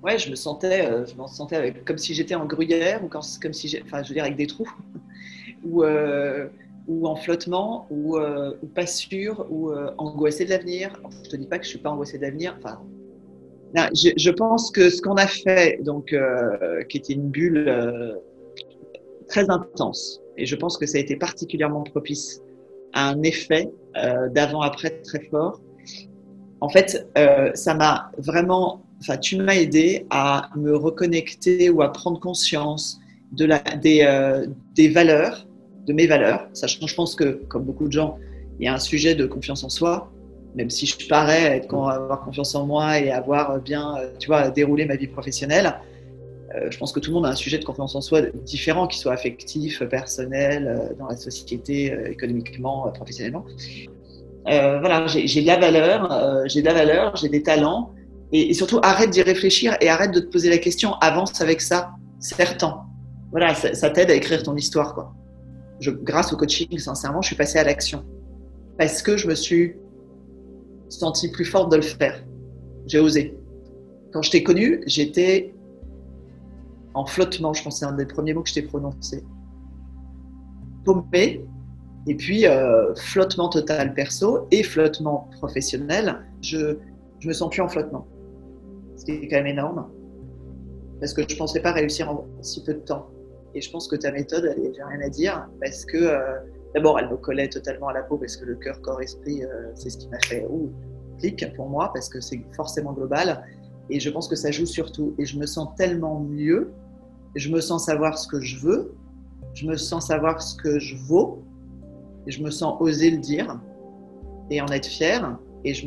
ouais, je me sentais comme si j'étais en gruyère ou comme si enfin, je veux dire avec des trous ou, ou en flottement ou pas sûr ou angoissé de l'avenir. Je te dis pas que je suis pas angoissée de l'avenir. Enfin, non, je pense que ce qu'on a fait, donc, qui était une bulle très intense, et je pense que ça a été particulièrement propice à un effet d'avant-après très fort. En fait, ça m'a vraiment, enfin, tu m'as aidé à me reconnecter ou à prendre conscience des valeurs, de mes valeurs. Sachant, je pense que, comme beaucoup de gens, il y a un sujet de confiance en soi, même si je parais avoir confiance en moi et avoir bien, tu vois, déroulé ma vie professionnelle. Je pense que tout le monde a un sujet de confiance en soi différent, qu'il soit affectif, personnel, dans la société, économiquement, professionnellement. Voilà, j'ai de la valeur, j'ai de la valeur, j'ai des talents, et surtout arrête d'y réfléchir et arrête de te poser la question, avance avec ça, certain. Voilà, ça t'aide à écrire ton histoire, quoi. Grâce au coaching, sincèrement, je suis passée à l'action parce que je me suis sentie plus forte de le faire. J'ai osé. Quand je t'ai connue, j'étais en flottement, je pense que c'est un des premiers mots que je t'ai prononcé. Paumée, et puis flottement total perso et flottement professionnel. Je me sens plus en flottement. Ce qui est quand même énorme, parce que je ne pensais pas réussir en si peu de temps. Et je pense que ta méthode, j'ai rien à dire, parce que d'abord, elle me collait totalement à la peau, parce que le cœur, corps, esprit, c'est ce qui m'a fait clic pour moi, parce que c'est forcément global. Et je pense que ça joue surtout. Et je me sens tellement mieux, je me sens savoir ce que je veux, je me sens savoir ce que je vaux, et je me sens oser le dire et en être fière. Et et je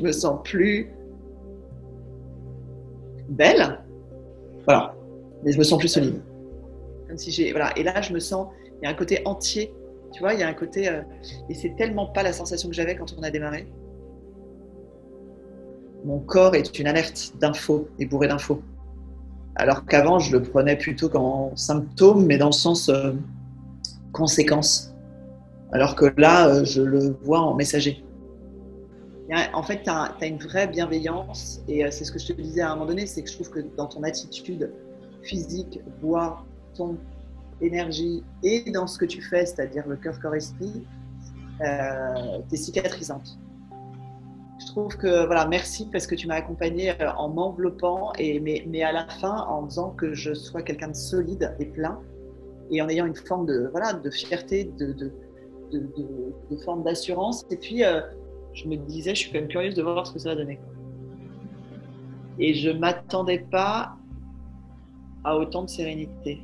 me sens plus belle, voilà, mais je me sens plus solide. Comme si j'ai, voilà. Et là, je me sens, il y a un côté entier, tu vois, il y a un côté, et c'est tellement pas la sensation que j'avais quand on a démarré. Mon corps est une alerte d'infos et bourré d'infos. Alors qu'avant, je le prenais plutôt comme symptôme, mais dans le sens conséquence. Alors que là, je le vois en messager. En fait, tu as une vraie bienveillance, et c'est ce que je te disais à un moment donné, c'est que je trouve que dans ton attitude physique, voix, ton énergie, et dans ce que tu fais, c'est-à-dire le cœur, corps, esprit, tu es cicatrisante. Je trouve que, voilà, merci parce que tu m'as accompagnée en m'enveloppant, mais à la fin, en faisant que je sois quelqu'un de solide et plein, et en ayant une forme de, voilà, de fierté, de forme d'assurance. Et puis, je me disais, je suis quand même curieuse de voir ce que ça va donner. Et je ne m'attendais pas à autant de sérénité.